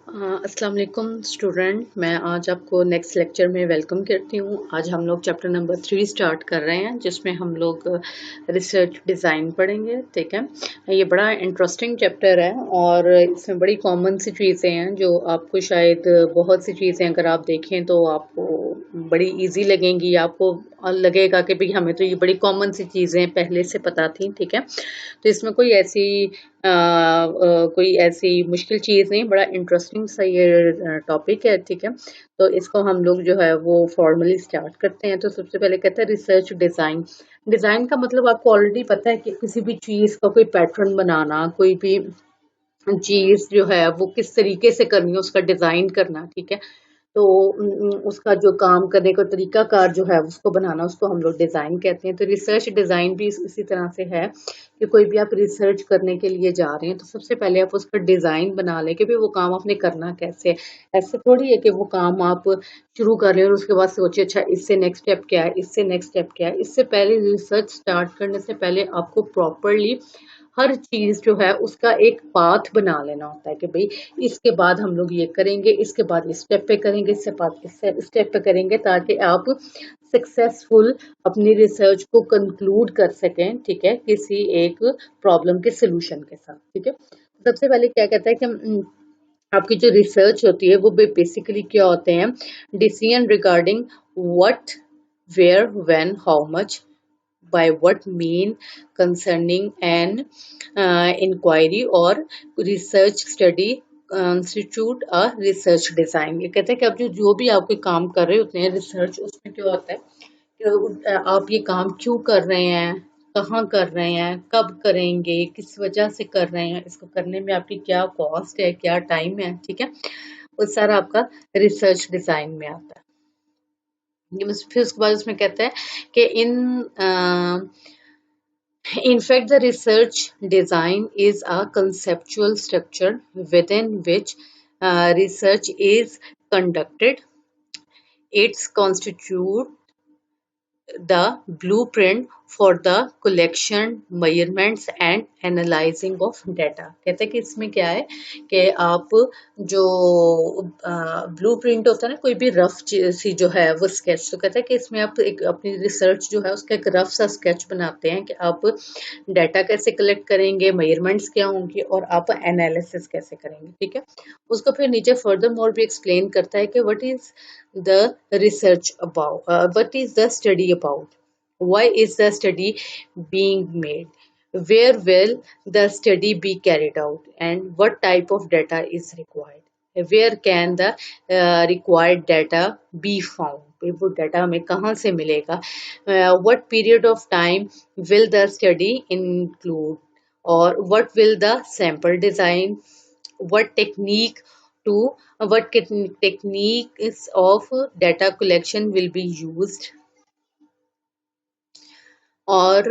अस्सलाम वालेकुम स्टूडेंट, मैं आज आपको नेक्स्ट लेक्चर में वेलकम करती हूँ। आज हम लोग चैप्टर नंबर 3 स्टार्ट कर रहे हैं, जिसमें हम लोग रिसर्च डिज़ाइन पढ़ेंगे। ठीक है, ये बड़ा इंटरेस्टिंग चैप्टर है और इसमें बड़ी कॉमन सी चीज़ें हैं जो आपको शायद बहुत सी चीज़ें अगर आप देखें तो आपको बड़ी इजी लगेंगी। आपको लगेगा कि भाई हमें तो ये बड़ी कॉमन सी चीज़ें पहले से पता थी। ठीक है, तो इसमें कोई ऐसी मुश्किल चीज़ नहीं, बड़ा इंटरेस्टिंग सा ये टॉपिक है। ठीक है, तो इसको हम लोग जो है वो फॉर्मली स्टार्ट करते हैं। तो सबसे पहले कहते हैं रिसर्च डिज़ाइन। डिज़ाइन का मतलब आपको ऑलरेडी पता है कि किसी भी चीज़ का कोई पैटर्न बनाना, कोई भी चीज़ जो है वो किस तरीके से करनी है, उसका डिज़ाइन करना। ठीक है, तो उसका जो काम करने का तरीकाकार जो है उसको बनाना, उसको हम लोग डिज़ाइन कहते हैं। तो रिसर्च डिज़ाइन भी इसी तरह से है कि कोई भी आप रिसर्च करने के लिए जा रहे हैं तो सबसे पहले आप उसका डिज़ाइन बना लें कि भाई वो काम आपने करना कैसे है। ऐसे थोड़ी है कि वो काम आप शुरू कर लें और उसके बाद सोचिए अच्छा इससे नेक्स्ट स्टेप क्या है, इससे नेक्स्ट स्टेप क्या है। इससे पहले रिसर्च स्टार्ट करने से पहले आपको प्रॉपरली हर चीज़ जो है उसका एक पाथ बना लेना होता है कि भाई इसके बाद हम लोग ये करेंगे, इसके बाद इस स्टेप पे करेंगे, इसके बाद इस स्टेप पे करेंगे, ताकि आप सक्सेसफुल अपनी रिसर्च को कंक्लूड कर सकें। ठीक है, किसी एक प्रॉब्लम के सोल्यूशन के साथ। ठीक है, सबसे पहले क्या कहता है कि आपकी जो रिसर्च होती है वो बेसिकली क्या होते हैं, decision regarding what, where, when, how much, by what mean, concerning an inquiry or research study constitute a research design। ये कहते हैं कि आप जो भी आप कोई काम कर रहे होते हैं रिसर्च, उसमें क्या होता है कि आप ये काम क्यों कर रहे हैं, कहाँ कर रहे हैं, कब करेंगे, किस वजह से कर रहे हैं, इसको करने में आपकी क्या कॉस्ट है, क्या टाइम है। ठीक है, वो सारा आपका रिसर्च डिजाइन में आता है। फिर उसके बाद उसमें कहता है कि in fact, the research design is a conceptual structure within which research is conducted. It's constitute the blueprint for the collection, measurements and analyzing of data। कहते हैं कि इसमें क्या है कि आप जो ब्लूप्रिंट होता है ना, कोई भी रफ सी जो है वो स्केच, तो कहते हैं कि इसमें आप एक अपनी रिसर्च जो है उसका एक रफ सा स्केच बनाते हैं कि आप डाटा कैसे कलेक्ट करेंगे, मेजरमेंट्स क्या होंगी और आप एनालिसिस कैसे करेंगे। ठीक है, उसको फिर नीचे फर्दर मोर भी एक्सप्लेन करता है कि what is the research about, what is the study about, why is the study being made, where will the study be carried out, and what type of data is required, where can the required data be found, वो data हमें कहाँ से मिलेगा, what period of time will the study include, or what will the sample design, what technique to what techniques of data collection will be used, or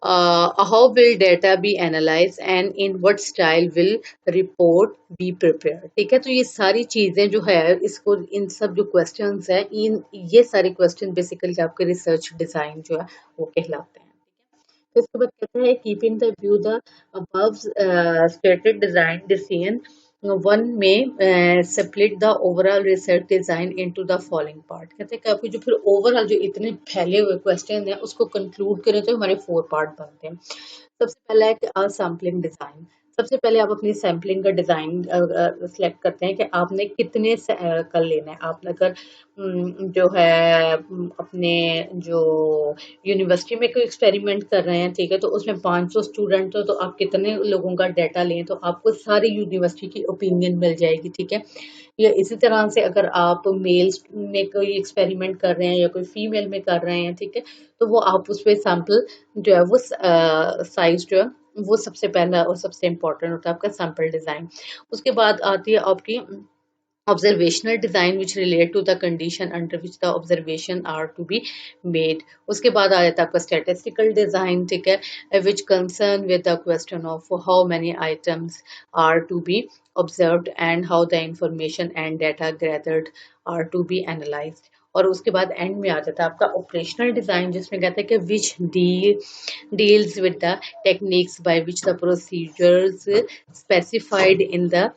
how will data be analyzed and in what style will report be prepared। ठीक है, तो ये सारी चीजें जो है इसको इन सब जो क्वेश्चंस है, इन ये सारे क्वेश्चन बेसिकली आपके रिसर्च डिजाइन जो है वो कहलाते हैं। फिर उसके बाद कहता है keeping the view the above stated design decision one में split the overall research design into the following part. कहते हैं कि आपके जो फिर ओवरऑल जो इतने फैले हुए क्वेश्चन हैं उसको कंक्लूड करें तो हमारे 4 पार्ट बनते हैं। सबसे पहला है कि सैम्पलिंग डिजाइन। सबसे पहले आप अपनी सैम्पलिंग का डिजाइन सिलेक्ट करते हैं कि आपने कितने कर लेना है। आप अगर जो है अपने जो यूनिवर्सिटी में कोई एक्सपेरिमेंट कर रहे हैं, ठीक है, तो उसमें 500 स्टूडेंट हो तो आप कितने लोगों का डाटा लें तो आपको सारी यूनिवर्सिटी की ओपिनियन मिल जाएगी। ठीक है, या इसी तरह से अगर आप मेल्स में कोई एक्सपेरिमेंट कर रहे हैं या कोई फीमेल में कर रहे हैं, ठीक है, तो वो आप उस पर सैंपल जो है वो साइज जो है वो सबसे पहला और सबसे इम्पोर्टेंट होता है आपका सैंपल डिजाइन। उसके बाद आती है आपकी observational design which relate to the condition under which the observation are to be made। उसके बाद आ जाता है आपका statistical design, ठीक है, which concern with the question of how many items are to be observed and how the information and data gathered are to be analyzed। और उसके बाद एंड में आ जाता है आपका ऑपरेशनल डिजाइन, जिसमें कहते हैं कि which deals with the techniques by which the procedures specified in the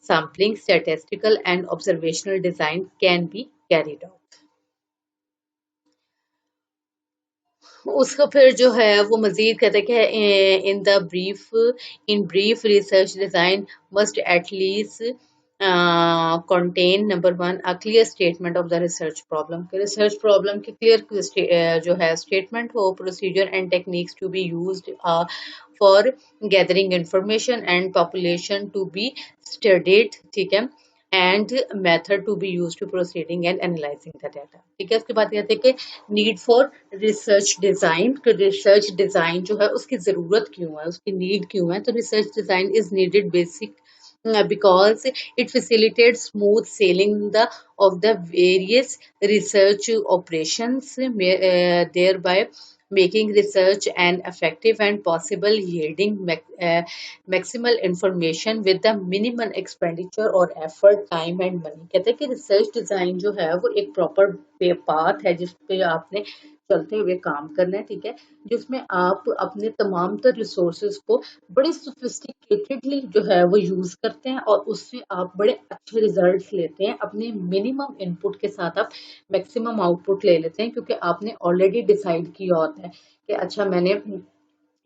sampling, statistical and observational design can be carried out. उसका फिर जो है वो मजीद कहते हैं कि in the brief in brief research design must at least contain number one a clear statement of the research problem कि research problem की clear जो है statement हो procedure and techniques to be used for gathering information and population to be studied ठीक है and method to be used to proceeding and analyzing the data ठीक है उसके बाद कहते हैं कि नीड फॉर रिसर्च डिजाइन तो रिसर्च डिजाइन जो है उसकी जरूरत क्यों है उसकी नीड क्यों है तो research design is needed basic because it facilitates smooth sailing of the various research operations, thereby making research an effective and possible yielding maximal information with the minimum expenditure or effort, time and money. कहते हैं कि research design जो है वो एक proper path है जिसपे आपने चलते हुए काम करना है ठीक है जिसमें आप अपने तमाम तर रिसोर्सेज को बड़े सोफिस्टिकेटेडली जो है वो यूज करते हैं और उससे आप बड़े अच्छे रिजल्ट्स लेते हैं अपने मिनिमम इनपुट के साथ आप मैक्सिमम आउटपुट ले लेते हैं क्योंकि आपने ऑलरेडी डिसाइड किया होता है कि अच्छा मैंने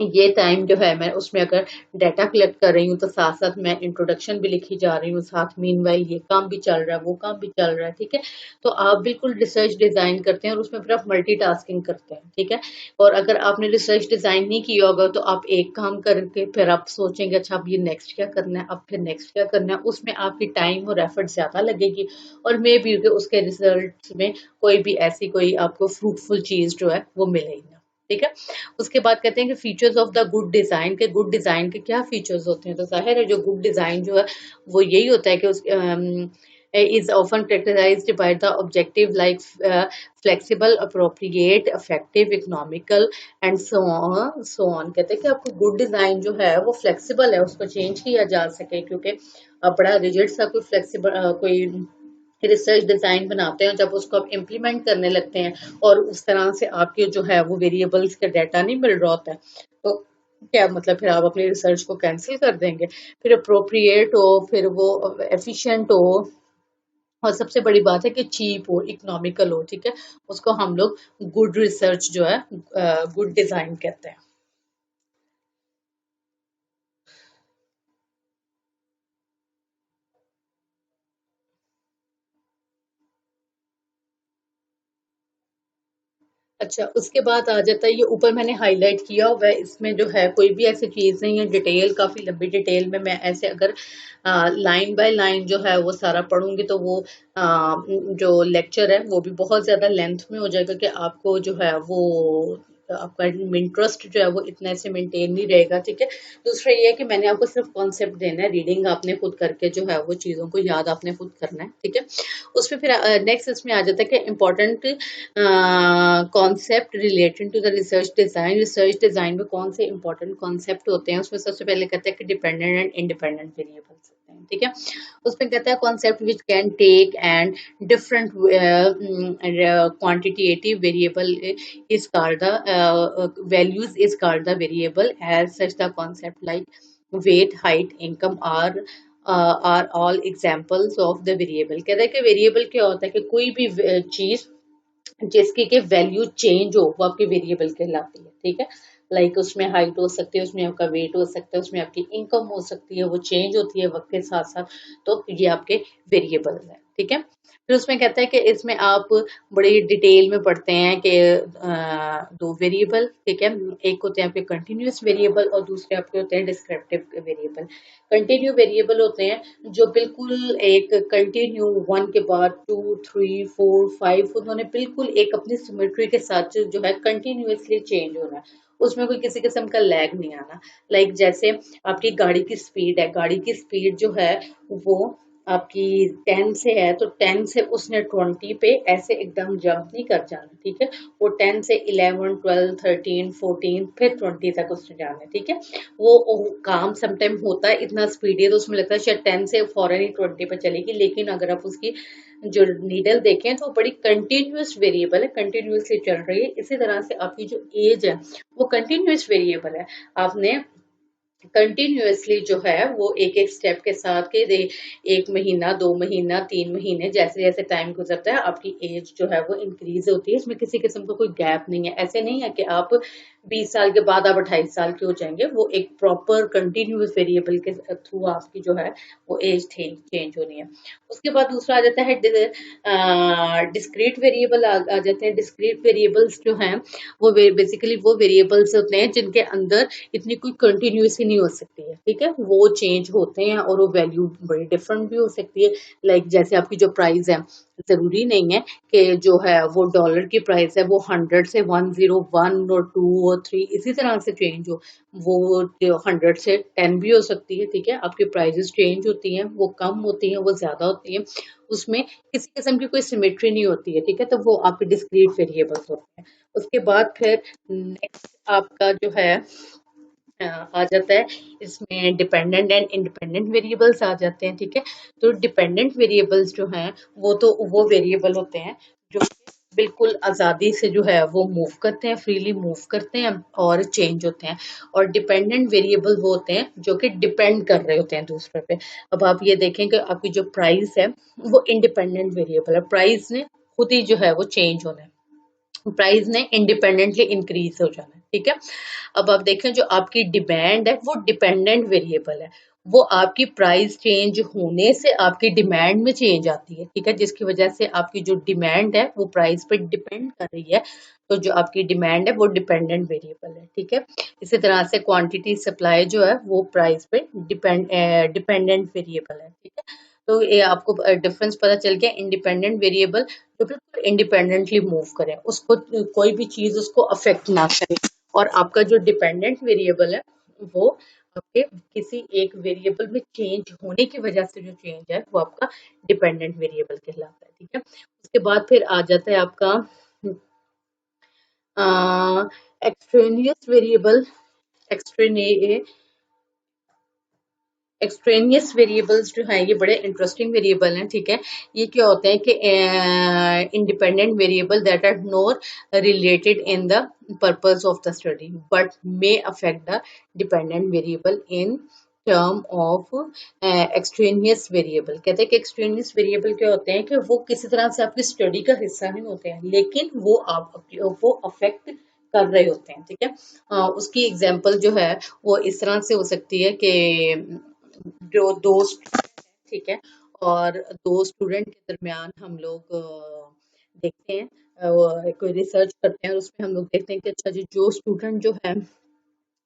ये टाइम जो है मैं उसमें अगर डाटा कलेक्ट कर रही हूँ तो साथ साथ मैं इंट्रोडक्शन भी लिखी जा रही हूँ साथ मीनवाइल ये काम भी चल रहा है वो काम भी चल रहा है ठीक है तो आप बिल्कुल रिसर्च डिजाइन करते हैं और उसमें फिर आप मल्टीटास्किंग करते हैं ठीक है और अगर आपने रिसर्च डिजाइन नहीं किया होगा तो आप एक काम करके फिर आप सोचेंगे अच्छा अब ये नेक्स्ट क्या करना है अब फिर नेक्स्ट क्या करना है उसमें आपकी टाइम और एफर्ट ज्यादा लगेगी और मे बी उसके रिजल्ट में कोई भी ऐसी कोई आपको फ्रूटफुल चीज जो है वो मिलेगी ठीक है उसके बाद कहते हैं कि features of the good design के गुड डिजाइन के क्या फीचर्स होते हैं तो जाहिर है जो गुड डिजाइन जो है वो यही होता है कि उस is often characterized by the objective like flexible appropriate effective economical and so on कहते हैं कि आपको गुड डिजाइन जो है वो फ्लेक्सिबल है उसको चेंज किया जा सके क्योंकि बड़ा रिजिड सा कोई फ्लेक्सिबल कोई रिसर्च डिजाइन बनाते हैं जब उसको आप इम्प्लीमेंट करने लगते हैं और उस तरह से आपके जो है वो वेरिएबल्स का डाटा नहीं मिल रहा होता है तो क्या मतलब फिर आप अपनी रिसर्च को कैंसिल कर देंगे फिर अप्रोप्रिएट हो फिर वो एफिशिएंट हो और सबसे बड़ी बात है कि चीप हो इकोनॉमिकल हो ठीक है उसको हम लोग गुड रिसर्च जो है गुड डिजाइन कहते हैं अच्छा उसके बाद आ जाता है ये ऊपर मैंने हाईलाइट किया हुआ है इसमें जो है कोई भी ऐसी चीज नहीं है डिटेल काफी लंबी डिटेल में मैं ऐसे अगर लाइन बाय लाइन जो है वो सारा पढ़ूंगी तो वो जो लेक्चर है वो भी बहुत ज्यादा लेंथ में हो जाएगा कि आपको जो है वो आपका इंटरेस्ट जो है वो इतना से मेंटेन नहीं रहेगा ठीक है दूसरा ये है कि मैंने आपको सिर्फ कॉन्सेप्ट देना है रीडिंग आपने खुद करके जो है वो चीजों को याद आपने खुद करना है ठीक है उसमें फिर नेक्स्ट इसमें आ जाता है कि important concept related to the research design में कौन से इंपॉर्टेंट कॉन्सेप्ट होते हैं उसमें सबसे पहले कहते हैं कि डिपेंडेंट एंड इंडिपेंडेंट वेरिएबल्स होते हैं ठीक है उसमें कहता है concept which can take and different quantitative variable is called the values is called the variable as such the concept like weight height income are all examples of the variable कहता है कि वेरिएबल क्या होता है कि कोई भी चीज जिसकी के वैल्यू चेंज हो वो आपकी वेरिएबल कहलाती है ठीक है लाइक उसमें हाइट हो सकती है उसमें आपका वेट हो सकता है उसमें आपकी इनकम हो सकती है वो चेंज होती है वक्त के साथ साथ तो ये आपके वेरिएबल है ठीक है फिर उसमें कहता है कि इसमें आप बड़ी डिटेल में पढ़ते हैं कि दो वेरिएबल ठीक है एक होते हैं आपके कंटिन्यूस वेरिएबल और दूसरे आपके होते हैं डिस्क्रिप्टिव वेरिएबल कंटिन्यू वेरिएबल होते हैं जो बिल्कुल एक कंटिन्यू वन के बाद 2 3 4 5 उन्होंने बिल्कुल एक अपनी सिमेट्री के साथ जो है कंटिन्यूसली चेंज होना है उसमें कोई किसी किस्म का लैग नहीं आना लाइक जैसे आपकी गाड़ी की स्पीड है गाड़ी की स्पीड जो है वो आपकी 10 से है तो 10 से उसने 20 पे ऐसे एकदम जंप नहीं कर जाना ठीक है वो 10 से 11 12 13 14 फिर 20 तक उसने जाना है ठीक है वो काम समटाइम होता है इतना स्पीडी है तो उसमें लगता है शायद 10 से फौरन ही 20 पे चलेगी लेकिन अगर आप उसकी जो नीडल देखें तो बड़ी कंटिन्यूस वेरिएबल है कंटिन्यूसली चल रही है इसी तरह से आपकी जो एज है वो कंटिन्यूस वेरिएबल है आपने कंटिन्यूअसली जो है वो एक एक स्टेप के साथ के दे 1 महीना 2 महीना 3 महीने जैसे जैसे टाइम गुजरता है आपकी एज जो है वो इंक्रीज होती है। इसमें किसी किस्म का कोई गैप नहीं है। ऐसे नहीं है कि आप 20 साल के बाद आप 28 साल के हो जाएंगे। वो एक प्रॉपर कंटिन्यूअस वेरिएबल के थ्रू आपकी जो है वो एज चेंज होनी है। उसके बाद दूसरा आ जाता है डिस्क्रीट वेरिएबल आ जाते हैं। डिस्क्रीट वेरिएबल्स जो हैं वो बेसिकली वो वेरिएबल्स होते हैं जिनके अंदर इतनी कोई कंटिन्यूसी नहीं हो सकती है। ठीक है, वो चेंज होते हैं और वो वैल्यू बड़ी डिफरेंट भी हो सकती है। लाइक जैसे आपकी जो प्राइस है, जरूरी नहीं है कि जो है वो डॉलर की प्राइस है वो 100 से 101 और 2 और 3 इसी तरह से चेंज हो। वो 100 से 10 भी हो सकती है। ठीक है, आपकी प्राइजेस चेंज होती हैं, वो कम होती हैं, वो ज्यादा होती हैं। उसमें किसी किस्म की कोई सिमेट्री नहीं होती है। ठीक है, तो वो आपके डिस्क्रीट वेरिएबल्स होते हैं। उसके बाद फिर नेक्स्ट आपका जो है आ जाता है, इसमें डिपेंडेंट एंड इंडिपेंडेंट वेरिएबल्स आ जाते हैं। ठीक है, तो डिपेंडेंट वेरिएबल्स जो हैं वो वेरिएबल होते हैं जो बिल्कुल आज़ादी से जो है वो मूव करते हैं, फ्रीली मूव करते हैं और चेंज होते हैं। और डिपेंडेंट वेरिएबल वो होते हैं जो कि डिपेंड कर रहे होते हैं दूसरे पे। अब आप ये देखें कि आपकी जो प्राइस है वो इंडिपेंडेंट वेरिएबल है। प्राइस ने खुद ही जो है वो चेंज होना है, प्राइस ने इंडिपेंडेंटली इंक्रीज हो जाना है। ठीक है, अब आप देखें जो आपकी डिमांड है वो डिपेंडेंट वेरिएबल है। वो आपकी प्राइस चेंज होने से आपकी डिमांड में चेंज आती है। ठीक है, जिसकी वजह से आपकी जो डिमांड है वो प्राइस पर डिपेंड कर रही है। तो जो आपकी डिमांड है वो डिपेंडेंट वेरिएबल है। ठीक है, इसी तरह से क्वांटिटी सप्लाई जो है वो प्राइस पे डिपेंडेंट वेरिएबल है। ठीक है, तो ये आपको डिफरेंस पता चल गया। इंडिपेंडेंट वेरिएबल जो बिल्कुल इंडिपेंडेंटली मूव करें, उसको कोई भी चीज उसको अफेक्ट ना करे। और आपका जो डिपेंडेंट वेरिएबल है वो आपके किसी एक वेरिएबल में चेंज होने की वजह से जो चेंज है वो आपका डिपेंडेंट वेरिएबल कहलाता है। ठीक है, उसके बाद फिर आ जाता है आपका एक्सट्रेनियस वेरिएबल। एक्सट्रेने एक्सट्रेनियस वेरिएबल्स जो हैं ये बड़े इंटरेस्टिंग वेरिएबल हैं। ठीक है, ये क्या होते हैं कि independent variable that are not related in the purpose of the study but may affect the dependent variable in term of extraneous variable. कहते हैं कि एक्सट्रेनियस वेरिएबल क्या होते हैं कि वो किसी तरह से आपकी स्टडी का हिस्सा नहीं होते हैं, लेकिन वो अफेक्ट कर रहे होते हैं। ठीक है, उसकी एग्जांपल जो है वो इस तरह से हो सकती है कि जो ठीक है, और दो स्टूडेंट के दरमियान हम लोग देखते हैं, कोई रिसर्च करते हैं और उसमें हम लोग देखते हैं कि अच्छा जी जो स्टूडेंट जो है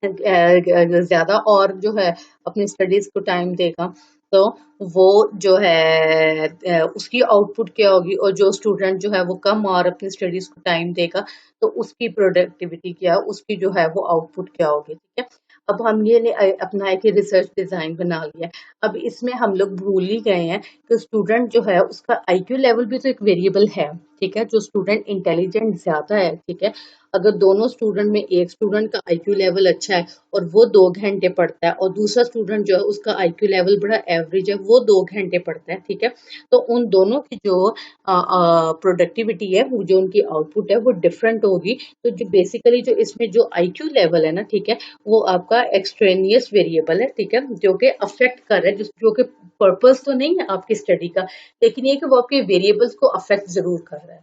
ज्यादा और जो है अपनी स्टडीज को टाइम देगा तो वो जो है उसकी आउटपुट क्या होगी, और जो स्टूडेंट जो है वो कम और अपनी स्टडीज को टाइम देगा तो उसकी प्रोडक्टिविटी क्या, उसकी जो है वो आउटपुट क्या होगी। ठीक है, अब हम ये अपना है कि रिसर्च डिजाइन बना लिया। अब इसमें हम लोग भूल ही गए हैं कि स्टूडेंट जो है उसका आईक्यू लेवल भी तो एक वेरिएबल है। ठीक है, जो स्टूडेंट इंटेलिजेंट ज्यादा है, ठीक है, अगर दोनों स्टूडेंट में एक स्टूडेंट का आईक्यू लेवल अच्छा है और वो 2 घंटे पढ़ता है और दूसरा स्टूडेंट जो है उसका आईक्यू लेवल बड़ा एवरेज है, वो 2 घंटे पढ़ता है। ठीक है, तो उन दोनों की जो प्रोडक्टिविटी है, वो जो उनकी आउटपुट है वो डिफरेंट होगी। तो जो बेसिकली जो इसमें जो आईक्यू लेवल है ना, ठीक है, वो आपका एक्सट्रेनियस वेरिएबल है। ठीक है, जो कि अफेक्ट कर रहा है, जो कि पर्पस तो नहीं है आपकी स्टडी का, लेकिन ये कि वो आपके वेरिएबल्स को अफेक्ट जरूर कर रहा है।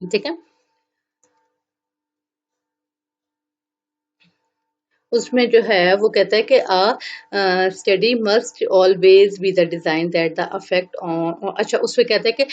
ठीक है, उसमें जो है वो कहता है कि study must always be the design that the affect on, अच्छा उसमें कहता है कि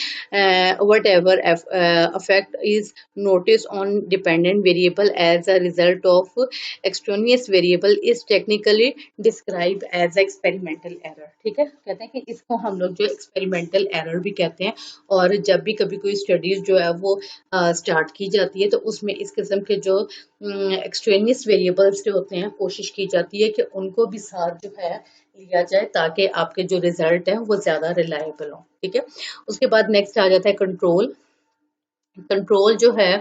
whatever affect is notice on dependent variable as a result of extraneous variable is technically describe as experimental error. ठीक है, कहते हैं कि इसको हम लोग जो एक्सपेरिमेंटल एरर भी कहते हैं। और जब भी कभी कोई स्टडीज जो है वो स्टार्ट की जाती है तो उसमें इस किस्म के जो एक्सट्रेनियस वेरिएबल्स जो होते हैं कोशिश की जाती है कि उनको भी साथ जो है लिया जाए ताकि आपके जो रिजल्ट हैं वो ज्यादा रिलायबल हो। ठीक है, उसके बाद नेक्स्ट आ जाता है कंट्रोल। कंट्रोल जो है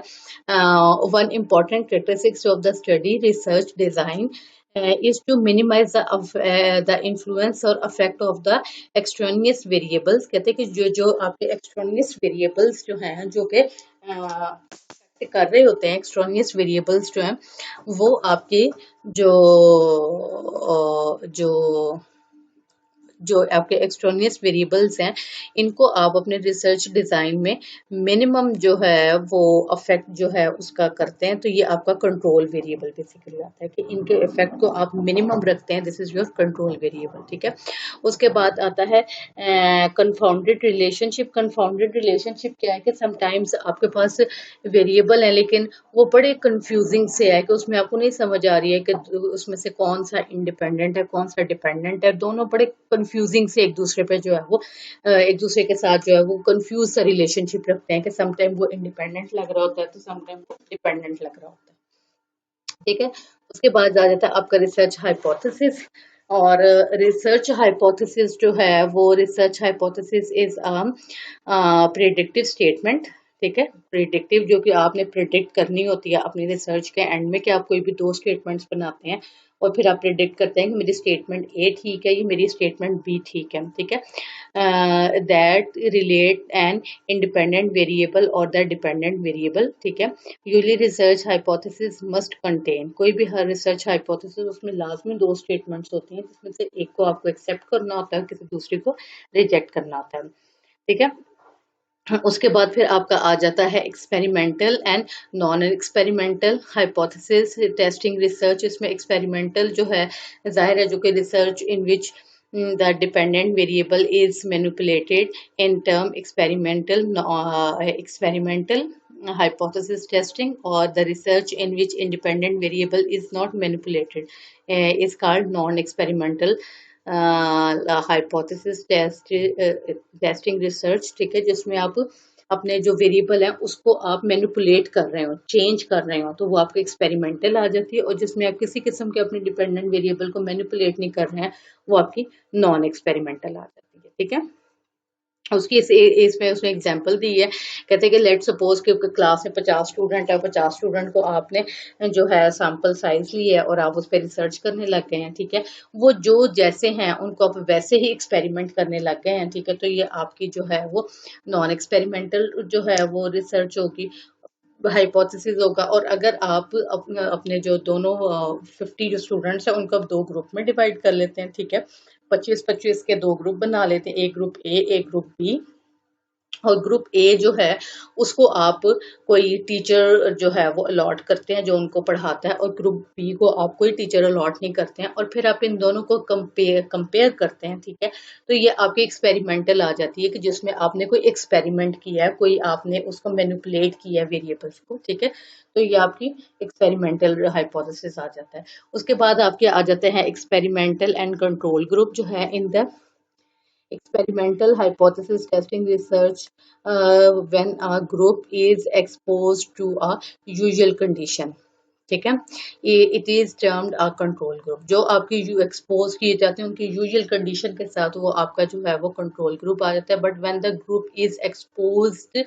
one important characteristics of the study research design is to minimize the influence और effect of the extraneous variables। कहते हैं कि जो जो आपके extraneous variables जो हैं जो कि से कर रहे होते हैं, एक्सट्रानियस वेरिएबल्स जो हैं वो आपके जो जो जो आपके एक्सट्रानियस वेरिएबल्स हैं, इनको आप अपने रिसर्च डिजाइन में मिनिमम जो है वो अफेक्ट जो है उसका करते हैं, तो ये आपका कंट्रोल वेरिएबल बेसिकली आता है कि इनके इफेक्ट को आप मिनिमम रखते हैं, this is your control variable. ठीक है, उसके बाद आता है कंफाउंडेड रिलेशनशिप। कंफाउंडेड रिलेशनशिप क्या है कि समटाइम्स आपके पास वेरिएबल है लेकिन वो बड़े कंफ्यूजिंग से है कि उसमें आपको नहीं समझ आ रही है कि उसमें से कौन सा इंडिपेंडेंट है कौन सा डिपेंडेंट है, दोनों बड़े कंफ्यूजिंग से एक दूसरे पे जो है वो एक दूसरे के साथ जो है वो कंफ्यूज सा रिलेशनशिप रखते हैं कि समटाइम वो इंडिपेंडेंट लग रहा होता है तो समटाइम वो डिपेंडेंट लग रहा होता है। ठीक है, उसके बाद आ जाता है आपका रिसर्च हाइपोथेसिस। और रिसर्च हाइपोथेसिस जो है वो research hypothesis is predictive statement. ठीक है, प्रिडिक्टिव जो कि आपने प्रिडिक्ट करनी होती है अपनी रिसर्च के एंड में, कि आप कोई भी दो स्टेटमेंट्स बनाते हैं और फिर आप प्रिडिक्ट करते हैं कि मेरी स्टेटमेंट ए ठीक है, ये मेरी स्टेटमेंट बी ठीक है। ठीक है, that relate an independent variable और द डिपेंडेंट वेरिएबल। ठीक है, usually research hypothesis must contain, कोई भी हर रिसर्च हाइपोथेसिस उसमें लाजमी दो स्टेटमेंट्स होती हैं जिसमें से एक को आपको एक्सेप्ट करना होता है, किसी दूसरे को रिजेक्ट करना होता है। ठीक है, उसके बाद फिर आपका आ जाता है experimental and non experimental hypothesis testing research. इसमें एक्सपेरिमेंटल जो है जाहिर है जो कि research in which the dependent variable is manipulated in term experimental hypothesis testing, or the research in which independent variable is not manipulated is called non experimental hypothesis testing research. ठीक है, जिसमें आप अपने जो वेरिएबल है उसको आप manipulate कर रहे हो, चेंज कर रहे हो, तो वो आपके एक्सपेरिमेंटल आ जाती है। और जिसमें आप किसी किस्म के अपने डिपेंडेंट वेरिएबल को मैनिपुलेट नहीं कर रहे हैं वो आपकी नॉन एक्सपेरिमेंटल आ जाती है। ठीक है, उसकी इसमें उसने एग्जांपल दी है, कहते हैं कि लेट सपोज कि क्लास में 50 स्टूडेंट है, 50 स्टूडेंट को आपने जो है सैंपल साइज ली है और आप उस पर रिसर्च करने लग गए हैं। ठीक है, वो जो जैसे हैं उनको आप वैसे ही एक्सपेरिमेंट करने लग गए हैं। ठीक है, तो ये आपकी जो है वो नॉन एक्सपेरिमेंटल जो है वो रिसर्च होगी, हाइपोथेसिस होगा। और अगर आप अपने जो दोनों 50 जो स्टूडेंट्स हैं उनको आप दो ग्रुप में डिवाइड कर लेते हैं। ठीक है, 25-25 के दो ग्रुप बना लेते हैं, एक ग्रुप ए एक ग्रुप बी। और ग्रुप ए जो है उसको आप कोई टीचर जो है वो अलॉट करते हैं जो उनको पढ़ाता है, और ग्रुप बी को आप कोई टीचर अलॉट नहीं करते हैं, और फिर आप इन दोनों को कंपेयर करते हैं। ठीक है, तो ये आपकी एक्सपेरिमेंटल आ जाती है कि जिसमें आपने कोई एक्सपेरिमेंट किया है, कोई आपने उसको मैनिपुलेट किया है वेरिएबल्स को। ठीक है, तो ये आपकी एक्सपेरिमेंटल हाइपोथेसिस आ जाता है। उसके बाद आपके आ जाते हैं एक्सपेरिमेंटल एंड कंट्रोल ग्रुप जो है in the experimental hypothesis testing research when a group is exposed to a usual condition। ठीक है, it is termed a control group. जो आपकी एक्सपोज किए जाते हैं उनकी यूजुअल कंडीशन के साथ वो आपका जो है वो कंट्रोल ग्रुप आ जाता है। But when the group is exposed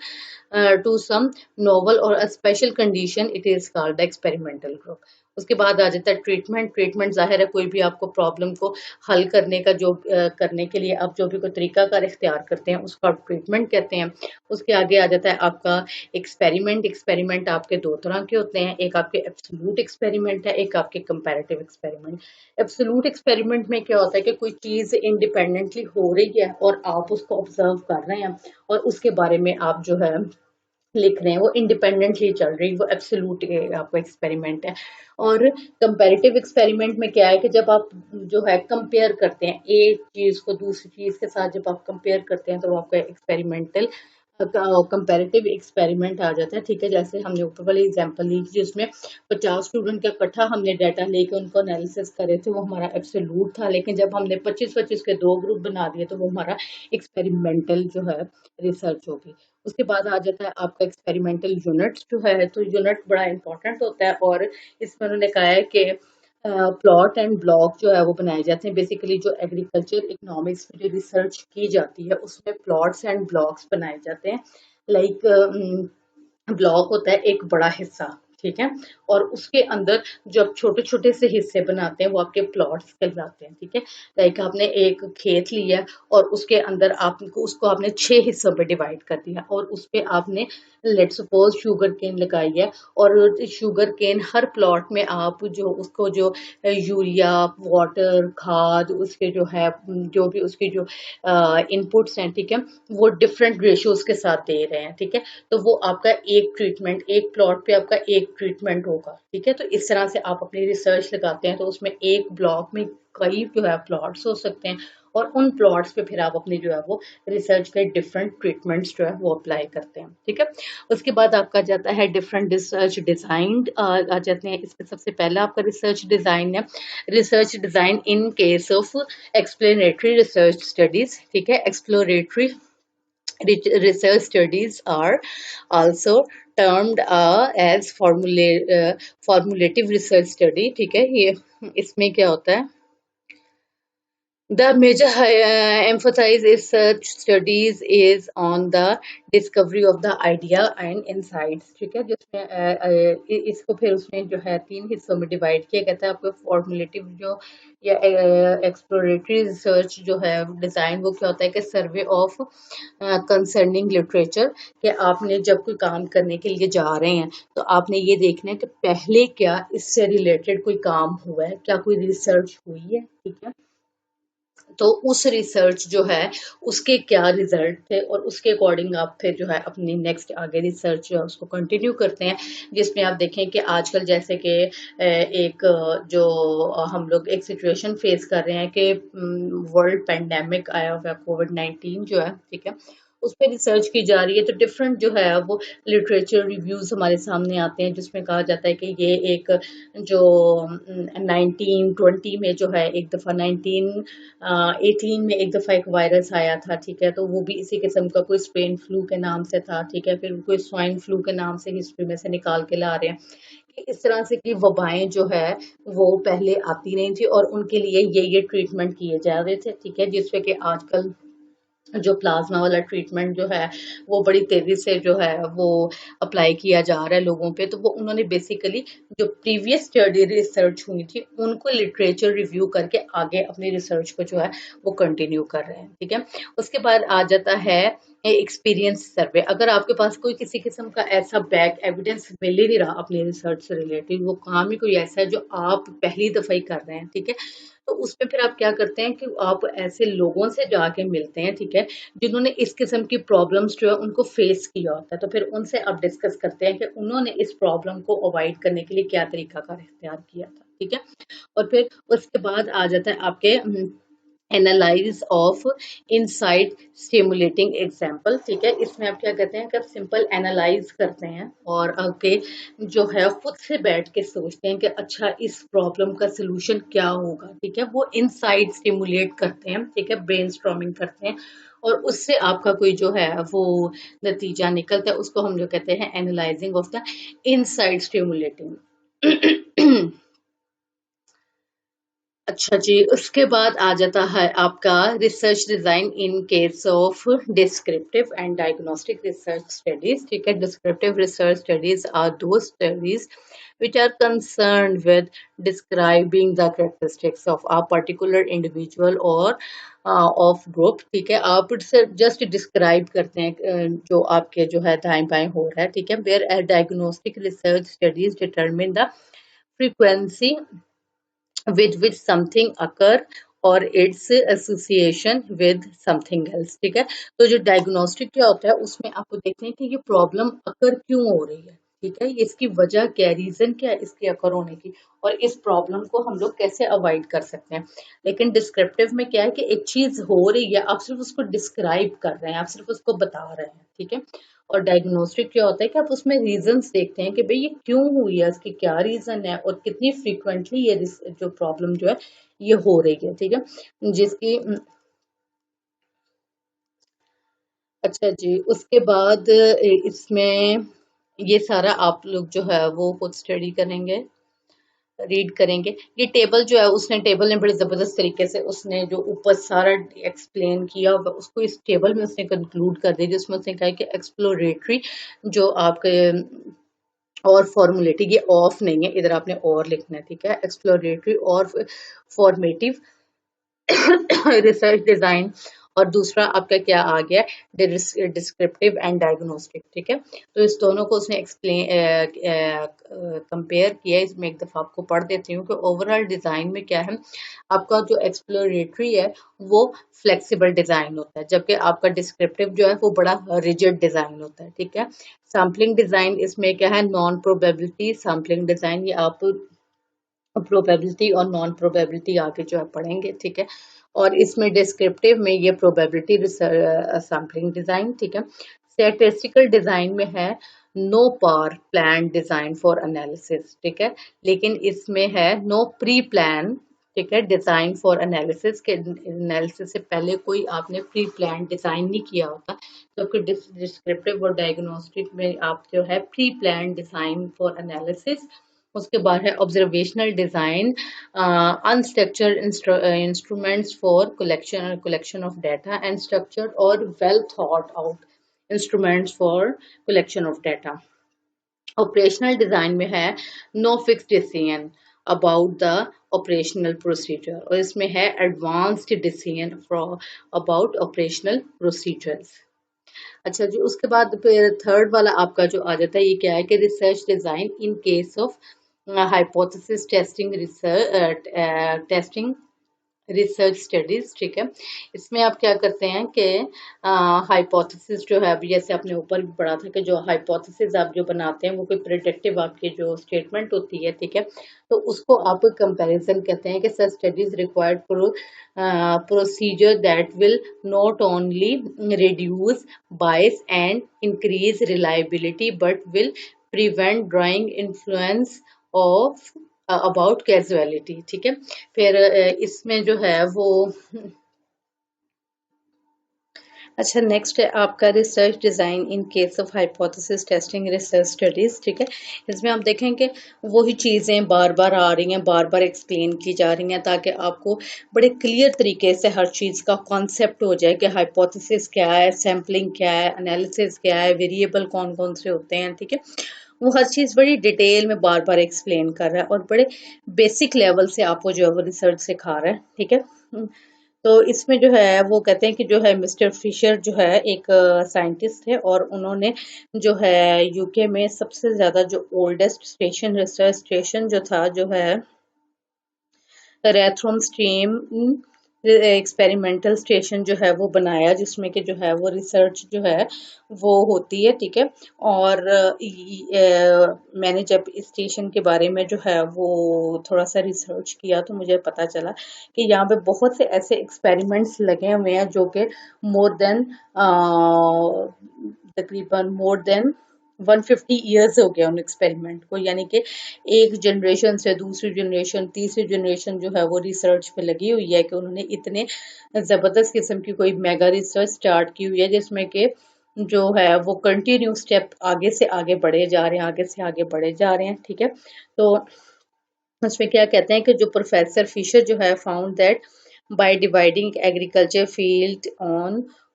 to some novel और a special condition it is called the experimental group. उसके बाद आ जाता है ट्रीटमेंट। ट्रीटमेंट जाहिर है कोई भी आपको प्रॉब्लम को हल करने का जो करने के लिए आप जो भी कोई तरीका कार इख्तियार करते हैं उसको आप ट्रीटमेंट कहते हैं। उसके आगे आ जाता है आपका एक्सपेरिमेंट। एक्सपेरिमेंट आपके दो तरह के होते हैं, एक आपके एब्सोल्यूट एक्सपेरिमेंट है, एक आपके कंपैरेटिव एक्सपेरिमेंट। एब्सोल्यूट एक्सपेरिमेंट में क्या होता है कि कोई चीज इंडिपेंडेंटली हो रही है और आप उसको ऑब्जर्व कर रहे हैं और उसके बारे में आप जो है लिख रहे हैं, वो इंडिपेंडेंटली चल रही, वो एब्सोल्यूट आपका एक्सपेरिमेंट है। और कंपैरेटिव एक्सपेरिमेंट में क्या है कि जब आप जो है कंपेयर करते हैं एक चीज को दूसरी चीज के साथ, जब आप कंपेयर करते हैं तो वो आपका एक्सपेरिमेंटल कंपैरेटिव एक्सपेरिमेंट आ जाता है। ठीक है, जैसे हमने ऊपर वाली एग्जांपल ली थी जिसमें 50 स्टूडेंट का इकट्ठा हमने डाटा लेके उनको एनालिसिस करे थे, वो हमारा एब्सोल्यूट था। लेकिन जब हमने 25-25 के दो ग्रुप बना दिए तो वो हमारा एक्सपेरिमेंटल जो है रिसर्च होगी। उसके बाद आ जाता है आपका एक्सपेरिमेंटल यूनिट जो है, तो यूनिट बड़ा इंपॉर्टेंट होता है और इसमें उन्होंने कहा है कि प्लॉट एंड ब्लॉक जो है वो बनाए जाते हैं। बेसिकली जो एग्रीकल्चर इकोनॉमिक्स में जो रिसर्च की जाती है उसमें प्लॉट्स एंड ब्लॉक्स बनाए जाते हैं। लाइक ब्लॉक होता है एक बड़ा हिस्सा, ठीक है। और उसके अंदर जो आप छोटे छोटे से हिस्से बनाते हैं वो आपके प्लॉट्स कहलाते हैं। ठीक है। लाइक आपने एक खेत लिया और उसके अंदर आपको उसको आपने 6 हिस्सों में डिवाइड कर दिया और उस पे आपने लेट सपोज शुगर केन लगाई है। और शुगर केन हर प्लॉट में आप जो उसको जो यूरिया वाटर खाद उसके जो है जो भी उसके जो इनपुट्स हैं, ठीक है, वो डिफरेंट रेशियोज के साथ दे रहे हैं। ठीक है। तो वो आपका एक ट्रीटमेंट एक प्लॉट पे आपका एक ट्रीटमेंट होगा। ठीक है। तो इस तरह से आप अपनी रिसर्च लगाते हैं तो उसमें एक ब्लॉक में कई जो है प्लॉट्स हो सकते हैं और उन प्लॉट्स पे फिर आप अपनी जो है वो रिसर्च के डिफरेंट ट्रीटमेंट्स जो है वो अप्लाई करते हैं। ठीक है। उसके बाद आपका जाता है डिफरेंट रिसर्च डिजाइन आ जाते हैं। इसमें सबसे पहला आपका रिसर्च डिजाइन है research design in case of explanatory research studies. ठीक है। Exploratory research studies are also termed as formulative research study। ठीक है। ये इसमें क्या होता है the major emphasis in such studies is on the discovery of the idea and insights। ठीक है। जिसमें इसको फिर उसमें जो है 3 हिस्सों में डिवाइड किया गया था। आपको फॉर्मुलेटिव जो या एक्सप्लोरेटरी रिसर्च जो है डिजाइन वो क्या होता है कि सर्वे ऑफ कंसर्निंग लिटरेचर कि आपने जब कोई काम करने के लिए जा रहे हैं तो आपने ये देखना है कि पहले क्या इससे रिलेटेड कोई काम हुआ है, क्या कोई रिसर्च हुई है। ठीक है। तो उस रिसर्च जो है उसके क्या रिजल्ट थे और उसके अकॉर्डिंग आप फिर जो है अपनी नेक्स्ट आगे रिसर्च जो है उसको कंटिन्यू करते हैं। जिसमें आप देखें कि आजकल जैसे कि एक जो हम लोग एक सिचुएशन फेस कर रहे हैं कि वर्ल्ड पेंडेमिक आया हुआ है कोविड-19 जो है। ठीक है। उस पर रिसर्च की जा रही है तो डिफरेंट जो है वो लिटरेचर रिव्यूज हमारे सामने आते हैं जिसमें कहा जाता है कि ये एक जो 1920 में जो है एक दफ़ा 1918 में एक दफ़ा एक वायरस आया था। ठीक है। तो वो भी इसी किस्म का कोई स्पेन फ्लू के नाम से था। ठीक है। फिर कोई स्वाइन फ्लू के नाम से हिस्ट्री में से निकाल के ला रहे हैं कि इस तरह से की वबाएं जो है वो पहले आती नहीं थी और उनके लिए ये ट्रीटमेंट किए जा रहे थे। ठीक है। जिसपे कि आजकल जो प्लाज्मा वाला ट्रीटमेंट जो है वो बड़ी तेजी से जो है वो अप्लाई किया जा रहा है लोगों पे। तो वो उन्होंने बेसिकली जो प्रीवियस स्टडी रिसर्च हुई थी उनको लिटरेचर रिव्यू करके आगे अपनी रिसर्च को जो है वो कंटिन्यू कर रहे हैं। ठीक है। उसके बाद आ जाता है एक्सपीरियंस सर्वे। अगर आपके पास कोई किसी किस्म का ऐसा बैक एविडेंस मिल ही नहीं रहा अपनी रिसर्च से रिलेटेड, वो काम ही कोई ऐसा है जो आप पहली दफा ही कर रहे हैं। ठीक है। तो उसमें फिर आप क्या करते हैं कि आप ऐसे लोगों से जाके मिलते हैं। ठीक है। जिन्होंने इस किस्म की प्रॉब्लम्स जो है उनको फेस किया होता है तो फिर उनसे आप डिस्कस करते हैं कि उन्होंने इस प्रॉब्लम को अवॉइड करने के लिए क्या तरीकाकार इख्तियार किया था। ठीक है। और फिर उसके बाद आ जाता है आपके analyse of insight stimulating example. ठीक है। इसमें आप क्या कहते हैं कि आप सिंपल एनालाइज करते हैं और आगे जो है खुद से बैठ के सोचते हैं कि अच्छा इस प्रॉब्लम का सोल्यूशन क्या होगा। ठीक है। वो इनसाइट स्टिमुलेट करते हैं। ठीक है। ब्रेनस्टॉर्मिंग करते हैं और उससे आपका कोई जो है वो नतीजा निकलता है उसको हम जो कहते हैं analysing of the insight stimulating. अच्छा जी। उसके बाद आ जाता है आपका research design in case of descriptive and diagnostic research studies. ठीक है। डिस्क्रिप्टिव रिसर्च स्टडीज आर दो studies which are concerned with describing the characteristics of a particular individual or of group। ठीक है। आप जस्ट डिस्क्राइब करते हैं जो आपके जो है दाएं बाएं हो रहा है। ठीक है। Where diagnostic research studies determine the frequency with which something occur और its association with something else. ठीक है। तो जो डायग्नोस्टिक क्या होता है उसमें आपको देखते हैं कि ये प्रॉब्लम अकर क्यों हो रही है। ठीक है। इसकी वजह क्या है, रीजन क्या है इसके अकर होने की और इस प्रॉब्लम को हम लोग कैसे अवॉइड कर सकते हैं। लेकिन डिस्क्रिप्टिव में क्या है कि एक चीज हो रही है आप सिर्फ उसको डिस्क्राइब कर रहे हैं, आप सिर्फ उसको बता रहे हैं। ठीक है। और डायग्नोस्टिक क्या होता है कि आप उसमें रीजंस देखते हैं कि भाई ये क्यों हुई है, इसकी क्या रीजन है और कितनी फ्रीक्वेंटली ये जो प्रॉब्लम जो है ये हो रही है। ठीक है। जिसकी अच्छा जी। उसके बाद इसमें ये सारा आप लोग जो है वो खुद स्टडी करेंगे, रीड करेंगे। ये टेबल जो है उसने टेबल ने बड़ी जबरदस्त तरीके से उसने जो ऊपर सारा एक्सप्लेन किया उसको इस टेबल में उसने कंक्लूड कर दिया जिसमें उसने कहा कि एक्सप्लोरेटरी जो आपके और फॉर्मुलेटिव, ये ऑफ नहीं है, इधर आपने और लिखना है, ठीक है। एक्सप्लोरेटरी और फॉर्मेटिव रिसर्च डिजाइन। और दूसरा आपका क्या आ गया, डिस्क्रिप्टिव एंड डायग्नोस्टिक, ठीक है। तो इस दोनों को उसने एक्सप्लेन कंपेयर किया। इसमें एक दफा आपको पढ़ देती हूँ कि ओवरऑल डिजाइन में क्या है, आपका जो एक्सप्लोरेटरी है वो फ्लेक्सिबल डिजाइन होता है, जबकि आपका डिस्क्रिप्टिव जो है वो बड़ा रिजिड डिजाइन होता है, ठीक है। सैम्पलिंग डिजाइन इसमें क्या है, नॉन प्रोबेबिलिटी सैम्पलिंग डिजाइन, ये आप प्रोबेबिलिटी और नॉन प्रोबेबिलिटी आगे जो है पढ़ेंगे, ठीक है। और इसमें डिस्क्रिप्टिव में ये प्रोबेबिलिटी सैम्पलिंग डिजाइन, ठीक है। स्टैटिस्टिकल डिजाइन में है no par plan design for analysis, ठीक है। लेकिन इसमें है नो प्री प्लान, ठीक है, डिजाइन फॉर एनालिसिस के एनालिसिस से पहले कोई आपने प्री प्लान डिजाइन नहीं किया होता। जबकि डिस्क्रिप्टिव और डायग्नोस्टिक में आप जो है pre plan design for analysis. उसके बाद है observational design, unstructured instruments for collection of data and structured और well thought out instruments for collection of data. Operational design में है no fix decision about the operational procedure, और इसमें है advanced decision about operational procedures. अच्छा जी, उसके बाद फिर थर्ड वाला आपका जो आ जाता है, ये क्या है कि research design in case of hypothesis testing, testing research studies, ठीक है। इसमें आप क्या करते हैं कि हाइपोथेसिस जो है, अभी जैसे आपने ऊपर भी पढ़ा था कि जो हाइपोथेसिस आप जो बनाते हैं वो कोई प्रेडिक्टिव आपकी जो स्टेटमेंट होती है, ठीक है। तो उसको आप कंपैरिजन कहते हैं कि such studies required procedure that will not only reduce bias and increase reliability but will prevent drawing influence of about causality, ठीक है। फिर इसमें जो है वो अच्छा, नेक्स्ट है आपका research design in case of hypothesis testing research studies, ठीक है। इसमें आप देखें कि वही चीजें बार बार आ रही हैं, बार बार एक्सप्लेन की जा रही हैं, ताकि आपको बड़े क्लियर तरीके से हर चीज का कॉन्सेप्ट हो जाए कि हाइपोथेसिस क्या है, सैम्पलिंग क्या है, एनालिसिस क्या है, वेरिएबल कौन कौन से होते हैं, ठीक है। वो हर चीज बड़ी डिटेल में बार बार एक्सप्लेन कर रहा है और बड़े बेसिक लेवल से आपको जो है वो रिसर्च सिखा रहा है, ठीक है। तो इसमें जो है वो कहते हैं कि जो है मिस्टर फिशर जो है एक साइंटिस्ट है, और उन्होंने जो है यूके में सबसे ज्यादा जो ओल्डेस्ट स्टेशन, रिसर्च स्टेशन जो था, जो है रेथ्रोम स्ट्रीम एक्सपेरिमेंटल स्टेशन जो है वो बनाया, जिसमें कि जो है वो रिसर्च जो है वो होती है, ठीक है। और मैंने जब इस स्टेशन के बारे में जो है वो थोड़ा सा रिसर्च किया तो मुझे पता चला कि यहाँ पे बहुत से ऐसे एक्सपेरिमेंट्स लगे हुए हैं जो कि मोर देन तकरीबन मोर देन 150 ईयर्स हो गया उन एक्सपेरिमेंट को, यानी कि एक जनरेशन से दूसरी जनरेशन, तीसरी जनरेशन जो है वो रिसर्च पे लगी हुई है कि उन्होंने इतने जबरदस्त किस्म की कोई मेगा रिसर्च स्टार्ट की हुई है, जिसमें कि जो है वो कंटिन्यू स्टेप आगे से आगे बढ़े जा रहे हैं, आगे से आगे बढ़े जा रहे हैं, ठीक है। तो उसमें क्या कहते हैं कि जो प्रोफेसर फिशर जो है found that by dividing agriculture fields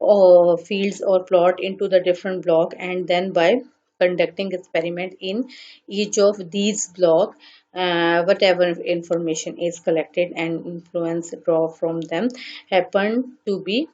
or plot into the different block, and then by conducting experiment in each of these block, whatever information is collected and influence draw from them happen to be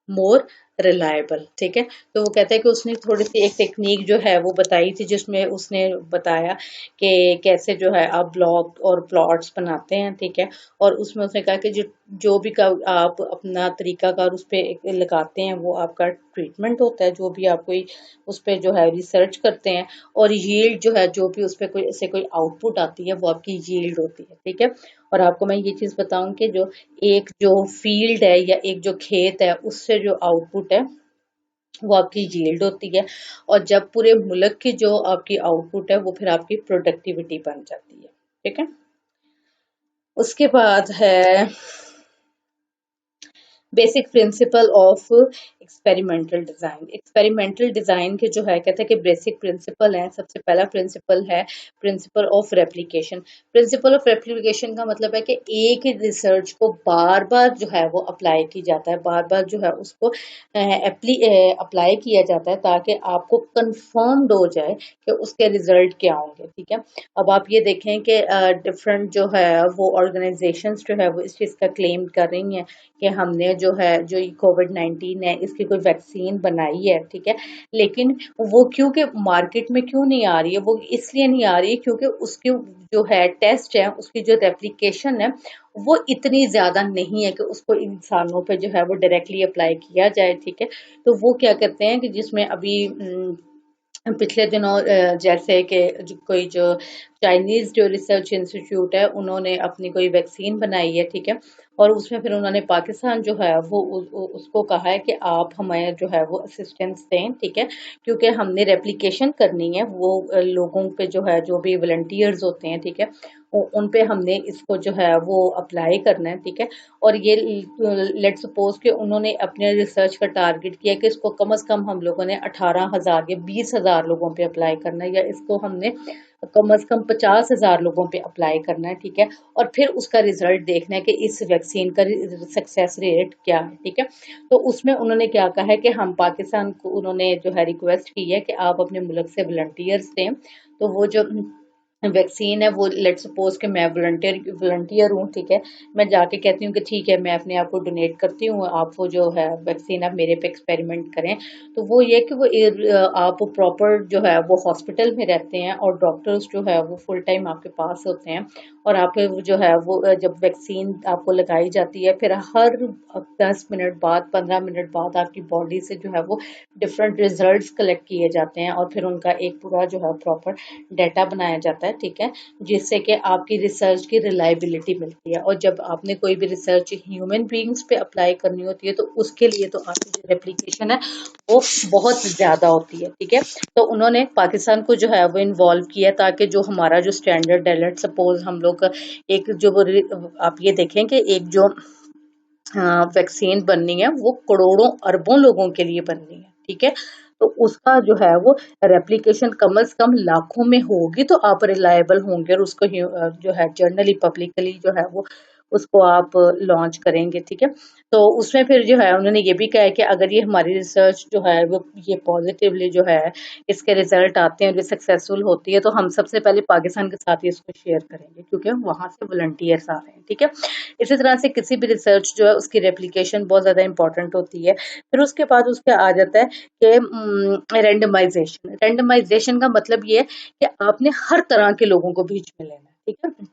more reliable, ठीक है। तो वो कहता है कि उसने थोड़ी सी एक टेक्निक जो है वो बताई थी, जिसमें उसने बताया कि कैसे जो है आप ब्लॉक और प्लॉट्स बनाते हैं, ठीक है। और उसमें उसने कहा कि जो भी का आप अपना तरीकाकार उस पर लगाते हैं वो आपका ट्रीटमेंट होता है, जो भी आप कोई उस पर जो है रिसर्च करते हैं, और यील्ड जो है जो भी उस पर कोई से कोई आउटपुट आती है वो आपकी यील्ड होती है, ठीक है। और आपको मैं ये चीज बताऊं कि जो एक जो फील्ड है या एक जो खेत है उससे जो आउटपुट है वो आपकी यील्ड होती है, और जब पूरे मुल्क की जो आपकी आउटपुट है वो फिर आपकी प्रोडक्टिविटी बन जाती है, ठीक है। उसके बाद है basic principle of experimental design. Experimental design के जो है कहते हैं कि बेसिक प्रिंसिपल है। सबसे पहला प्रिंसिपल है principle of replication. Principle of replication का मतलब है कि एक ही रिसर्च को बार बार जो है वो अप्लाई की जाता है, बार बार जो है उसको अप्लाई किया जाता है ताकि आपको कंफर्म्ड हो जाए कि उसके रिजल्ट क्या होंगे। ठीक है, अब आप ये देखें कि डिफरेंट जो है वो ऑर्गेनाइजेशंस जो है वो इस चीज़ का क्लेम कर रही हैं कि हमने जो है जो कोविड-19 है इसकी कोई वैक्सीन बनाई है। ठीक है, लेकिन वो क्योंकि मार्केट में क्यों नहीं आ रही है, वो इसलिए नहीं आ रही है क्योंकि उसकी जो है टेस्ट है, उसकी जो रेप्लिकेशन है वो इतनी ज्यादा नहीं है कि उसको इंसानों पे जो है वो डायरेक्टली अप्लाई किया जाए। ठीक है, तो वो क्या करते हैं कि जिसमें अभी पिछले दिनों जैसे कि कोई जो चाइनीज जो रिसर्च इंस्टीट्यूट है उन्होंने अपनी कोई वैक्सीन बनाई है। ठीक है, और उसमें फिर उन्होंने पाकिस्तान जो है वो उसको कहा है कि आप हमें जो है वो असिस्टेंस दें। ठीक है, क्योंकि हमने रेप्लिकेशन करनी है वो लोगों पे जो है जो भी वॉलंटियर्स होते हैं। ठीक है, उन पे हमने इसको जो है वो अप्लाई करना है। ठीक है, और ये लेट सपोज कि उन्होंने अपने रिसर्च का टारगेट किया कि इसको कम से कम हम लोगों ने 18,000 या 20,000 लोगों पे अप्लाई करना है, या इसको हमने कम से कम 50,000 लोगों पे अप्लाई करना है। ठीक है, और फिर उसका रिजल्ट देखना है कि इस वैक्सीन का सक्सेस रेट क्या है। ठीक है, तो उसमें उन्होंने क्या कहा है कि हम पाकिस्तान को उन्होंने जो है रिक्वेस्ट की है कि आप अपने मुल्क से वॉलंटियर्स दें। तो वो जो वैक्सीन है वो लेट सपोज कि मैं वॉलंटियर हूँ। ठीक है, मैं जाके कहती हूँ कि ठीक है मैं अपने आप को डोनेट करती हूँ, आप वो जो है वैक्सीन आप मेरे पे एक्सपेरिमेंट करें। तो वो ये कि वो आप प्रॉपर जो है वो हॉस्पिटल में रहते हैं और डॉक्टर्स जो है वो फुल टाइम आपके पास होते हैं, और आप जो है वो जब वैक्सीन आपको लगाई जाती है फिर हर 10 मिनट बाद 15 मिनट बाद आपकी बॉडी से जो है वो डिफरेंट रिजल्ट्स कलेक्ट किए जाते हैं और फिर उनका एक पूरा जो है प्रॉपर डाटा बनाया जाता है। ठीक है, जिससे कि आपकी रिसर्च की रिलायबिलिटी मिलती है, और जब आपने कोई भी रिसर्च ह्यूमन बींग्स पे अप्लाई करनी होती है तो उसके लिए तो आपकी जो रेप्लिकेशन है वो बहुत ज्यादा होती है। ठीक है, तो उन्होंने पाकिस्तान को जो है वो इन्वॉल्व किया ताकि जो हमारा जो स्टैंडर्ड है, लेट सपोज हम लोग एक जो आप ये देखें कि एक जो वैक्सीन बननी है वो करोड़ों अरबों लोगों के लिए बननी है। ठीक है, तो उसका जो है वो रेप्लिकेशन कम से कम लाखों में होगी तो आप रिलायबल होंगे, और उसको जो है जर्नली पब्लिकली जो है वो उसको आप लॉन्च करेंगे। ठीक है, तो उसमें फिर जो है उन्होंने ये भी कहा है कि अगर ये हमारी रिसर्च जो है वो ये पॉजिटिवली जो है इसके रिजल्ट आते हैं और ये सक्सेसफुल होती है तो हम सबसे पहले पाकिस्तान के साथ ही इसको शेयर करेंगे क्योंकि वहां से वॉलंटियर्स आ रहे हैं। ठीक है, इसी तरह से किसी भी रिसर्च जो है उसकी रेप्लिकेशन बहुत ज्यादा इंपॉर्टेंट होती है। फिर उसके बाद उसके आ जाता है कि रेंडमाइजेशन। रेंडमाइजेशन का मतलब ये है कि आपने हर तरह के लोगों को बीच में लेना है। ठीक है,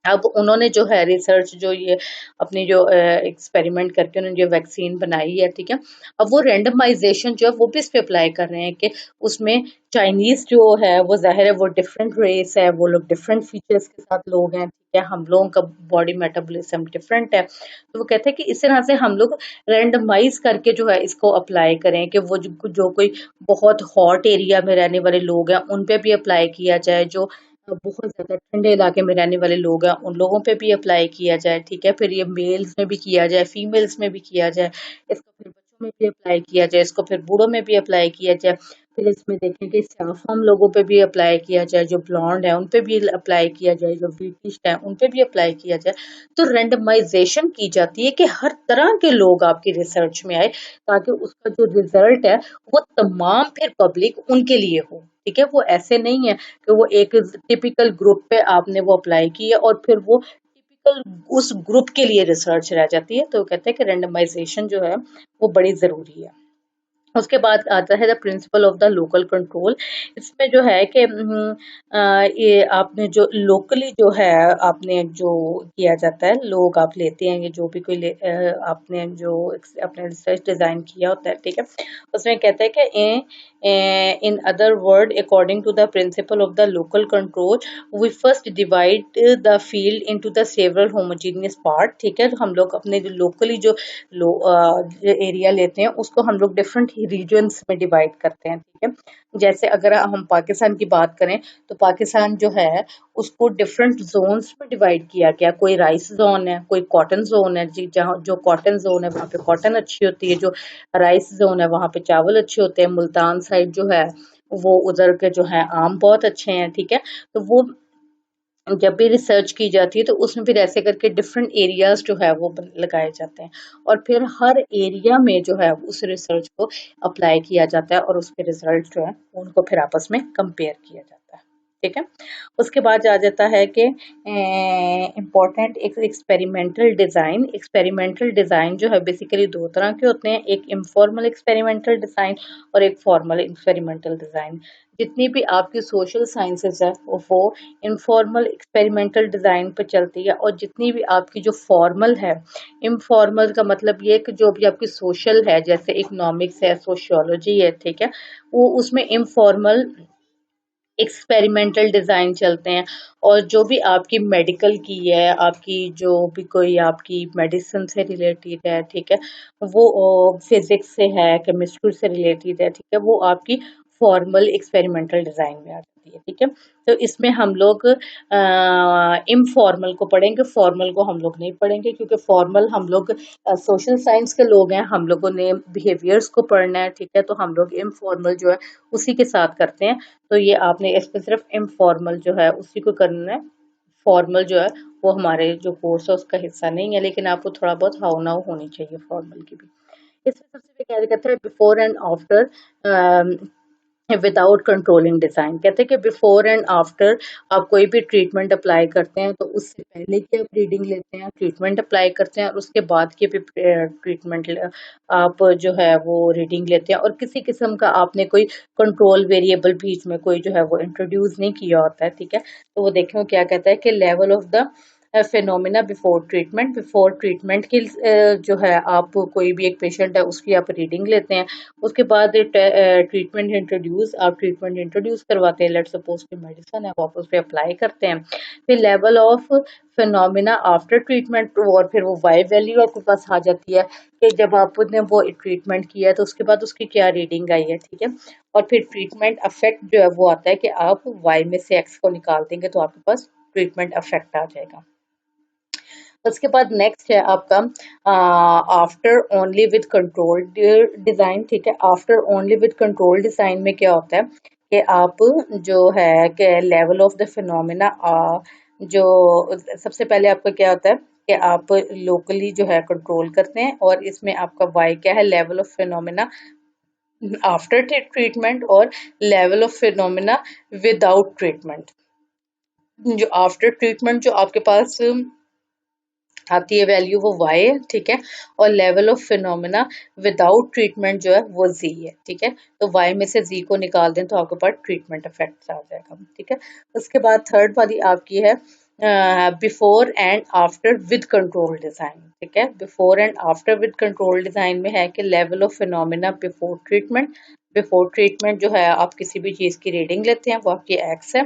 अब उन्होंने जो है रिसर्च जो ये अपनी जो एक्सपेरिमेंट करके उन्होंने जो वैक्सीन बनाई है। ठीक है, अब वो रेंडमाइजेशन जो है वो भी इस पे अप्लाई कर रहे हैं कि उसमें चाइनीज जो है वो जाहिर है वो डिफरेंट रेस है, वो लोग डिफरेंट फीचर्स के साथ लोग हैं। ठीक है, हम लोगों का बॉडी मेटाबॉलिज्म डिफरेंट है, तो वो कहते हैं कि इस तरह से हम लोग रेंडमाइज करके जो है इसको अप्लाई करें कि वो जो कोई बहुत हॉट एरिया में रहने वाले लोग हैं उन पे भी अप्लाई किया जाए, जो बहुत ज़्यादा ठंडे इलाके में रहने वाले लोग हैं उन लोगों पे भी अप्लाई किया जाए। ठीक है, फिर ये मेल्स में भी किया जाए, फीमेल्स में भी किया जाए, इसको फिर बच्चों में भी अप्लाई किया जाए, इसको फिर बूढ़ों में भी अप्लाई किया जाए। फिर इसमें देखें कि सैफरन लोगों पे भी अप्लाई किया जाए, जो ब्लॉन्ड है उन पे भी अप्लाई किया जाए, जो ब्रिटिश है उन पे भी अप्लाई किया जाए। तो रेंडमाइजेशन की जाती है कि हर तरह के लोग आपकी रिसर्च में आए ताकि उसका जो रिजल्ट है वो तमाम फिर पब्लिक उनके लिए हो। ठीक है, वो ऐसे नहीं है कि वो एक टिपिकल ग्रुप पे आपने वो अप्लाई की है और फिर वो टिपिकल उस ग्रुप के लिए रिसर्च रह जाती है। तो कहते हैं कि रेंडमाइजेशन जो है वो बड़ी जरूरी है। उसके बाद आता है the principle of the local control. इसमें जो है कि ये आपने जो लोकली जो है आपने जो किया जाता है, लोग आप लेते हैं, ये जो भी कोई आपने जो अपने रिसर्च डिजाइन किया होता है। ठीक है, उसमें कहता है कि in other word, according to the principle of the local control, we first divide the field into the several homogeneous part. ठीक है, तो हम लोग अपने जो locally जो एरिया लेते हैं उसको हम लोग डिफरेंट रीजन्स में डिवाइड करते हैं। ठीक है, जैसे अगर हम पाकिस्तान की बात करें तो पाकिस्तान जो है उसको डिफरेंट जोन्स में डिवाइड किया गया। कोई राइस जोन है, कोई कॉटन जोन है जी, जहाँ जो कॉटन जोन है वहाँ पे कॉटन अच्छी होती है, जो राइस जोन है वहाँ पे चावल अच्छे होते हैं। मुल्तान साइड जो है वो उधर के जो है आम बहुत अच्छे हैं। ठीक है, तो वो जब भी रिसर्च की जाती है तो उसमें फिर ऐसे करके डिफरेंट एरियाज जो है वो लगाए जाते हैं और फिर हर एरिया में जो है उस रिसर्च को अप्लाई किया जाता है और उसके रिजल्ट जो है उनको फिर आपस में कंपेयर किया जाता है। ठीक है, उसके बाद आ जाता है कि इम्पोर्टेंट एक एक्सपेरिमेंटल डिज़ाइन। एक्सपेरिमेंटल डिज़ाइन जो है बेसिकली दो तरह के होते हैं, एक इनफॉर्मल एक्सपेरिमेंटल डिज़ाइन और एक फॉर्मल एक्सपेरिमेंटल डिज़ाइन। जितनी भी आपकी सोशल साइंसेज है वो इनफॉर्मल एक्सपेरिमेंटल डिज़ाइन पर चलती है और जितनी भी आपकी जो फॉर्मल है, इनफॉर्मल का मतलब ये कि जो भी आपकी सोशल है जैसे इकोनॉमिक्स है, सोशियोलॉजी है, ठीक है, वो उसमें इनफॉर्मल एक्सपेरिमेंटल डिज़ाइन चलते हैं। और जो भी आपकी मेडिकल की है, आपकी जो भी कोई आपकी मेडिसिन से रिलेटेड है, ठीक है, वो फिजिक्स से है, केमिस्ट्री से रिलेटेड है, ठीक है, वो आपकी फॉर्मल एक्सपेरिमेंटल डिज़ाइन में आ जाती है। ठीक है, तो इसमें हम लोग इनफॉर्मल को पढ़ेंगे, फॉर्मल को हम लोग नहीं पढ़ेंगे क्योंकि फॉर्मल हम लोग सोशल साइंस के लोग हैं, हम लोगों ने बिहेवियर्स को पढ़ना है। ठीक है, तो हम लोग इनफॉर्मल जो है उसी के साथ करते हैं। तो ये आपने इसमें सिर्फ इनफॉर्मल जो है उसी को करना है, फॉर्मल जो है वो हमारे जो कोर्स है उसका हिस्सा नहीं है, लेकिन आपको थोड़ा बहुत हाउ नाउ होनी चाहिए फॉर्मल की भी। इसमें सबसे पहले कहते हैं before and after without controlling design. कहते हैं कि बिफोर एंड आफ्टर आप कोई भी ट्रीटमेंट अप्लाई करते हैं तो उससे पहले की आप रीडिंग लेते हैं, ट्रीटमेंट अप्लाई करते हैं और उसके बाद की भी ट्रीटमेंट आप जो है वो रीडिंग लेते हैं। और किसी किस्म का आपने कोई कंट्रोल वेरिएबल बीच में कोई जो है वो इंट्रोड्यूस नहीं किया होता है। ठीक है, तो वो देखें क्या कहता है कि level of the phenomena before treatment. Before treatment की जो है आप कोई भी एक पेशेंट है उसकी आप रीडिंग लेते हैं, उसके बाद ट्रीटमेंट इंट्रोड्यूस आप ट्रीटमेंट इंट्रोड्यूस करवाते हैं। लेट्स सपोज कि मेडिसिन है वो आप उस पर अप्लाई करते हैं। फिर level of phenomena after treatment और फिर वो वाई वैल्यू आपके पास आ जाती है कि जब आपने वो ट्रीटमेंट किया है तो उसके बाद उसकी क्या रीडिंग आई है। ठीक है, और फिर ट्रीटमेंट अफेक्ट जो है वो आता है कि आप वाई में से एक्स को निकाल देंगे तो आपके पास ट्रीटमेंट अफेक्ट आ जाएगा। उसके बाद नेक्स्ट है आपका after only with control design. ठीक है, after only with control design में क्या होता है कि आप जो है कि लेवल ऑफ द फिनोमिना जो सबसे पहले आपका क्या होता है कि आप लोकली जो है कंट्रोल करते हैं और इसमें आपका वाई क्या है, level of phenomena after treatment और level of phenomena without treatment. जो आफ्टर ट्रीटमेंट जो आपके पास आती है वैल्यू वो y है। ठीक है, और level of phenomena without treatment जो है वो z है। ठीक है, तो y में से z को निकाल दें तो आपके पास ट्रीटमेंट इफेक्ट आ जाएगा। ठीक है, उसके बाद थर्ड वाली आपकी है before and after with control design. ठीक है, before and after with control design में है कि level of phenomena before treatment. Before treatment जो है आप किसी भी चीज़ की रीडिंग लेते हैं वो आपकी एक्स है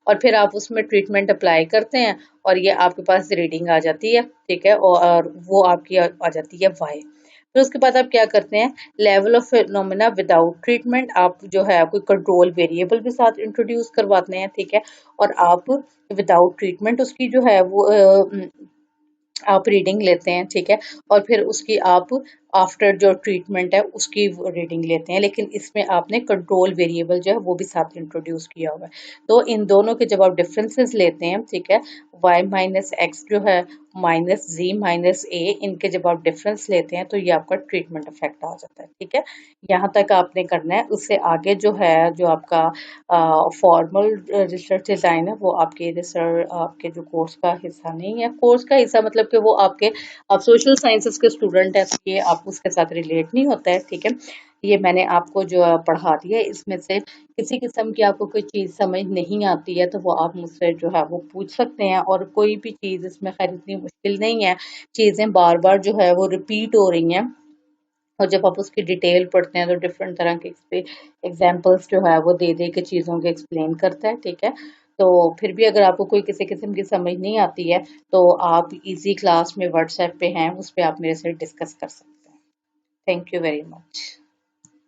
और फिर आप उसमें ट्रीटमेंट अप्लाई करते हैं और ये आपके पास रीडिंग आ जाती है। ठीक है, और वो आपकी आ जाती है वाई। फिर उसके बाद आप क्या करते हैं, level of phenomena without treatment आप जो है कोई कंट्रोल वेरिएबल के साथ इंट्रोड्यूस करवाते हैं। ठीक है, और आप विदाउट ट्रीटमेंट उसकी जो है वो आप रीडिंग लेते हैं। ठीक है, और फिर उसकी आप आफ्टर जो ट्रीटमेंट है उसकी रीडिंग लेते हैं, लेकिन इसमें आपने कंट्रोल वेरिएबल जो है वो भी साथ इंट्रोड्यूस किया हुआ है। तो इन दोनों के जब आप डिफरेंसेस लेते हैं, ठीक है, y माइनस एक्स जो है माइनस जी माइनस ए, इनके जब आप डिफरेंस लेते हैं तो ये आपका ट्रीटमेंट इफेक्ट आ जाता है। ठीक है, यहाँ तक आपने करना है। उससे आगे जो है जो आपका फॉर्मल रिसर्च डिजाइन है वो आपके रिसर्च आपके जो कोर्स का हिस्सा नहीं है। कोर्स का हिस्सा मतलब कि वो आपके आप सोशल साइंसेस के स्टूडेंट हैं तो ये आप उसके साथ रिलेट नहीं होता है। ठीक है, ये मैंने आपको जो पढ़ा दिया है, इसमें से किसी किस्म की आपको कोई चीज़ समझ नहीं आती है तो वो आप मुझसे जो है वो पूछ सकते हैं। और कोई भी चीज़ इसमें खैर इतनी मुश्किल नहीं है, चीज़ें बार बार जो है वो रिपीट हो रही हैं और जब आप उसकी डिटेल पढ़ते हैं तो डिफरेंट तरह के एग्जाम्पल्स जो है वो दे दे के चीज़ों के एक्सप्लेन करता है, ठीक है। तो फिर भी अगर आपको कोई किसी किस्म की समझ नहीं आती है तो आप इजी क्लास में व्हाट्सएप पे हैं, उस पे आप मेरे से डिस्कस कर सकते हैं। Thank you very much.